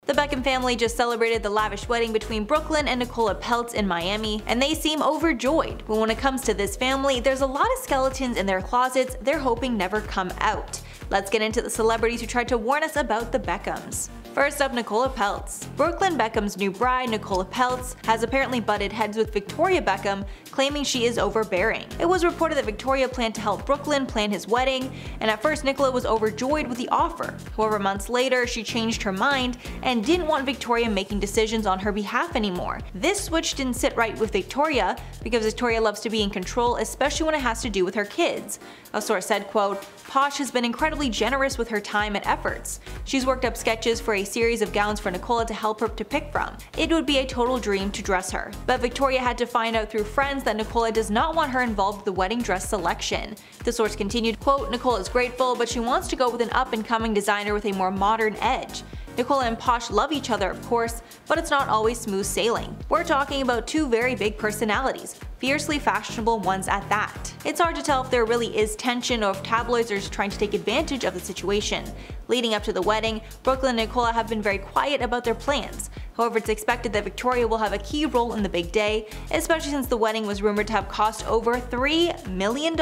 The Beckham family just celebrated the lavish wedding between Brooklyn and Nicola Peltz in Miami, and they seem overjoyed. But when it comes to this family, there's a lot of skeletons in their closets they're hoping never come out. Let's get into the celebrities who tried to warn us about the Beckhams. First up, Nicola Peltz. Brooklyn Beckham's new bride, Nicola Peltz, has apparently butted heads with Victoria Beckham, claiming she is overbearing. It was reported that Victoria planned to help Brooklyn plan his wedding, and at first Nicola was overjoyed with the offer. However, months later, she changed her mind and didn't want Victoria making decisions on her behalf anymore. This switch didn't sit right with Victoria, because Victoria loves to be in control, especially when it has to do with her kids. A source said, quote, "Posh has been incredibly generous with her time and efforts. She's worked up sketches for a series of gowns for Nicola to help her to pick from. It would be a total dream to dress her." But Victoria had to find out through friends that Nicola does not want her involved with the wedding dress selection. The source continued, quote, "Nicola is grateful, but she wants to go with an up-and-coming designer with a more modern edge. Nicola and Posh love each other, of course, but it's not always smooth sailing. We're talking about two very big personalities, fiercely fashionable ones at that. It's hard to tell if there really is tension or if tabloids are just trying to take advantage of the situation. Leading up to the wedding, Brooklyn and Nicola have been very quiet about their plans. However, it's expected that Victoria will have a key role in the big day, especially since the wedding was rumored to have cost over $3 million,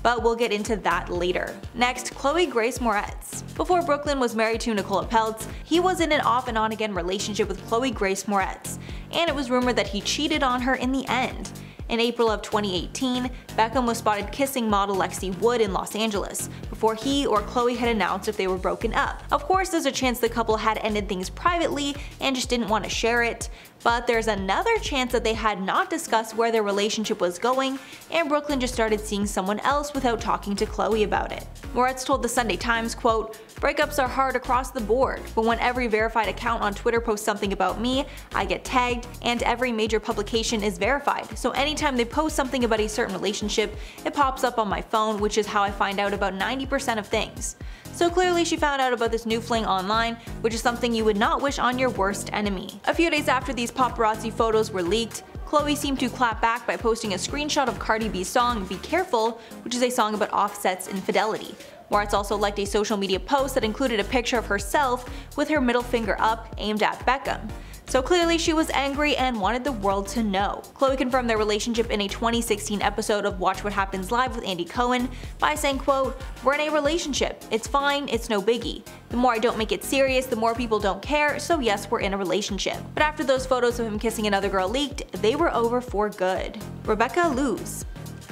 but we'll get into that later. Next, Chloe Grace Moretz. Before Brooklyn was married to Nicola Peltz, he was in an off and on again relationship with Chloe Grace Moretz, and it was rumored that he cheated on her in the end. In April of 2018, Beckham was spotted kissing model Lexi Wood in Los Angeles, before he or Chloe had announced if they were broken up. Of course, there's a chance the couple had ended things privately and just didn't want to share it, but there's another chance that they had not discussed where their relationship was going, and Brooklyn just started seeing someone else without talking to Chloe about it. Moretz told the Sunday Times, quote, "Breakups are hard across the board, but when every verified account on Twitter posts something about me, I get tagged, and every major publication is verified, so anytime they post something about a certain relationship, it pops up on my phone, which is how I find out about 90% of things." So clearly she found out about this new fling online, which is something you would not wish on your worst enemy. A few days after these paparazzi photos were leaked, Chloe seemed to clap back by posting a screenshot of Cardi B's song Be Careful, which is a song about Offset's infidelity. Moretz also liked a social media post that included a picture of herself with her middle finger up, aimed at Beckham. So clearly she was angry and wanted the world to know. Chloe confirmed their relationship in a 2016 episode of Watch What Happens Live with Andy Cohen by saying, quote, "We're in a relationship. It's fine, it's no biggie. The more I don't make it serious, the more people don't care, so yes, we're in a relationship." But after those photos of him kissing another girl leaked, they were over for good. Loos.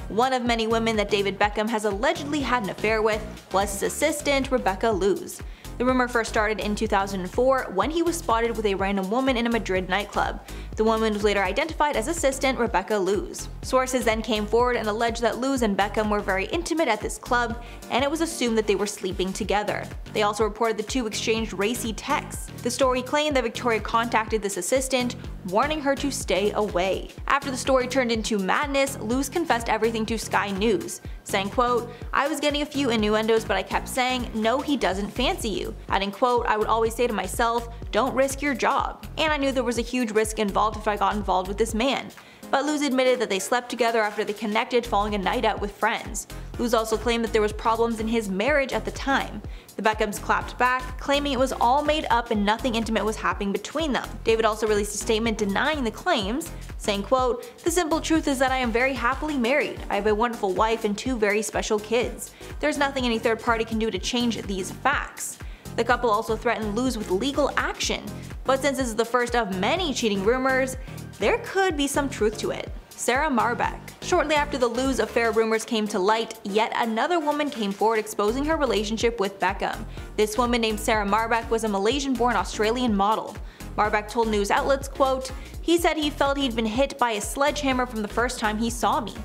One of many women that David Beckham has allegedly had an affair with was his assistant, Loos. The rumor first started in 2004 when he was spotted with a random woman in a Madrid nightclub. The woman was later identified as assistant Loos. Sources then came forward and alleged that Loos and Beckham were very intimate at this club, and it was assumed that they were sleeping together. They also reported the two exchanged racy texts. The story claimed that Victoria contacted this assistant, warning her to stay away. After the story turned into madness, Loos confessed everything to Sky News, saying, quote, "I was getting a few innuendos, but I kept saying, no, he doesn't fancy you. Adding, quote, I would always say to myself, don't risk your job. And I knew there was a huge risk involved if I got involved with this man." But Loos admitted that they slept together after they connected following a night out with friends. Loos also claimed that there was problems in his marriage at the time. The Beckhams clapped back, claiming it was all made up and nothing intimate was happening between them. David also released a statement denying the claims, saying, quote, "The simple truth is that I am very happily married. I have a wonderful wife and two very special kids. There's nothing any third party can do to change these facts." The couple also threatened Loos with legal action, but since this is the first of many cheating rumors, there could be some truth to it. Marbeck. Shortly after the Loos affair rumors came to light, yet another woman came forward exposing her relationship with Beckham. This woman named Marbeck was a Malaysian-born Australian model. Marbeck told news outlets, quote, "He said he felt he'd been hit by a sledgehammer from the first time he saw me."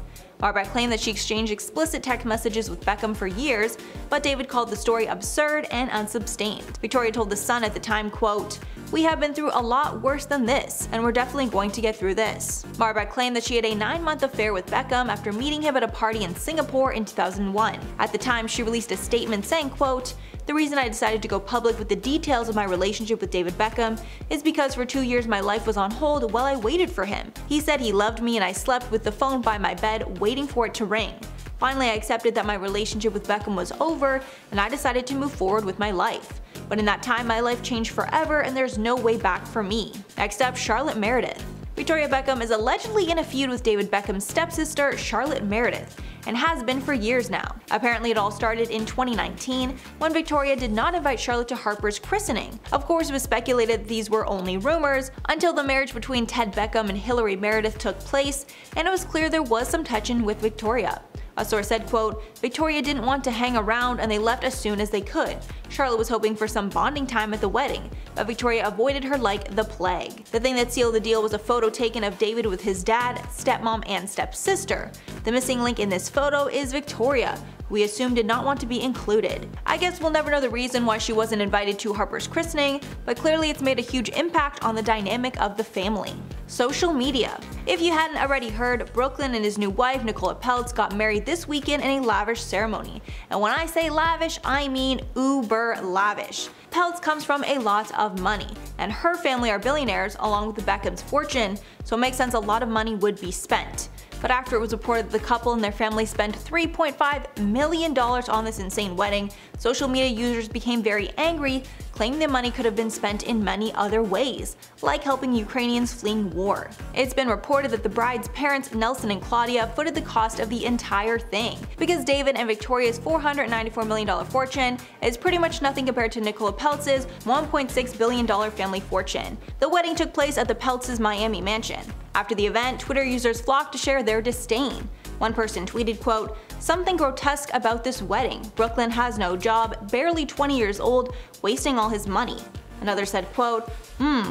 Marbeck claimed that she exchanged explicit text messages with Beckham for years, but David called the story absurd and unsubstantiated. Victoria told The Sun at the time, quote, "We have been through a lot worse than this, and we're definitely going to get through this." Marbeck claimed that she had a 9-month affair with Beckham after meeting him at a party in Singapore in 2001. At the time, she released a statement saying, quote, "The reason I decided to go public with the details of my relationship with David Beckham is because for 2 years my life was on hold while I waited for him. He said he loved me and I slept with the phone by my bed waiting for it to ring. Finally, I accepted that my relationship with Beckham was over and I decided to move forward with my life. but in that time my life changed forever and there's no way back for me. Next up, Charlotte Meredith. Victoria Beckham is allegedly in a feud with David Beckham's stepsister, Charlotte Meredith, and has been for years now. Apparently it all started in 2019 when Victoria did not invite Charlotte to Harper's christening. Of course, it was speculated these were only rumors until the marriage between Ted Beckham and Hillary Meredith took place, and it was clear there was some touching with Victoria. A source said, quote, "Victoria didn't want to hang around and they left as soon as they could. Charlotte was hoping for some bonding time at the wedding, but Victoria avoided her like the plague. The thing that sealed the deal was a photo taken of David with his dad, stepmom, and stepsister. The missing link in this photo is Victoria, who we assumed did not want to be included. I guess we'll never know the reason why she wasn't invited to Harper's christening, but clearly it's made a huge impact on the dynamic of the family." Social media. If you hadn't already heard, Brooklyn and his new wife Nicola Peltz got married this weekend in a lavish ceremony. And when I say lavish, I mean uber lavish. Peltz comes from a lot of money, and her family are billionaires along with the Beckham's fortune, so it makes sense a lot of money would be spent. But after it was reported that the couple and their family spent $3.5 million on this insane wedding, social media users became very angry, claiming the money could have been spent in many other ways, like helping Ukrainians fleeing war. It's been reported that the bride's parents, Nelson and Claudia, footed the cost of the entire thing, because David and Victoria's $494 million fortune is pretty much nothing compared to Nicola Peltz's $1.6 billion family fortune. The wedding took place at the Peltz's Miami mansion. After the event, Twitter users flocked to share their disdain. One person tweeted, quote, "Something grotesque about this wedding. Brooklyn has no job, barely 20 years old, wasting all his money." Another said, quote,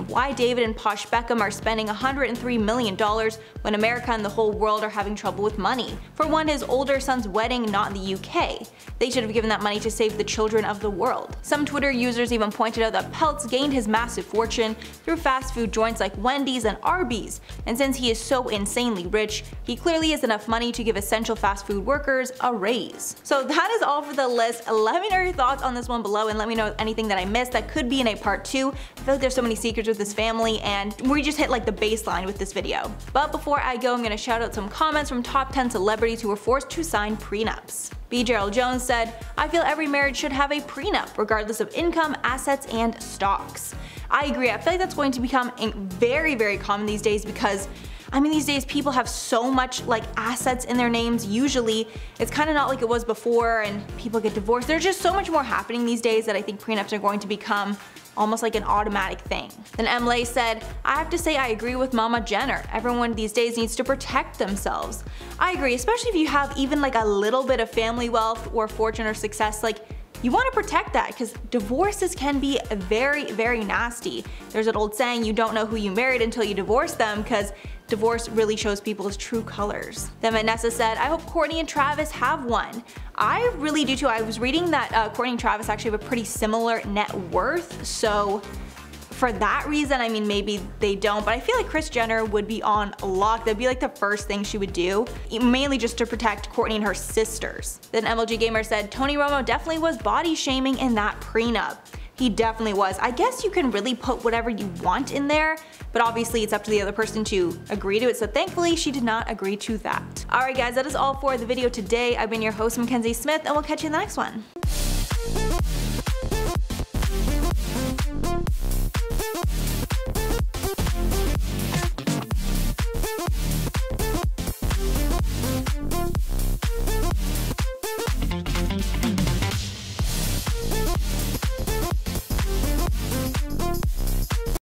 "Why David and Posh Beckham are spending $103 million when America and the whole world are having trouble with money. For one, his older son's wedding, not in the UK. They should have given that money to save the children of the world." Some Twitter users even pointed out that Peltz gained his massive fortune through fast food joints like Wendy's and Arby's, and since he is so insanely rich, he clearly has enough money to give essential fast food workers a raise. So that is all for the list. Let me know your thoughts on this one below, and let me know anything that I missed that could be in a part 2. I feel like there's so many secrets with this family, and we just hit like the baseline with this video. But before I go, I'm gonna shout out some comments from top 10 celebrities who were forced to sign prenups. B. Gerald Jones said, "I feel every marriage should have a prenup, regardless of income, assets, and stocks." I agree. I feel like that's going to become very, very common these days because I mean, these days people have so much like assets in their names. Usually it's kind of not like it was before, and people get divorced. There's just so much more happening these days that I think prenups are going to become almost like an automatic thing. Then Emily said, "I have to say I agree with Mama Jenner. Everyone these days needs to protect themselves." I agree, especially if you have even like a little bit of family wealth or fortune or success. Like, you want to protect that because divorces can be very, very nasty. There's an old saying, you don't know who you married until you divorce them, because divorce really shows people's true colors. Then Vanessa said, "I hope Kourtney and Travis have one." I really do too. I was reading that Kourtney and Travis actually have a pretty similar net worth, so for that reason, I mean, maybe they don't, but I feel like Kris Jenner would be on lock. That'd be like the first thing she would do, mainly just to protect Kourtney and her sisters. Then MLG Gamer said, "Tony Romo definitely was body shaming in that prenup." He definitely was. I guess you can really put whatever you want in there, but obviously it's up to the other person to agree to it, so thankfully she did not agree to that. Alright guys, that is all for the video today. I've been your host, Mackenzie Smith, and we'll catch you in the next one.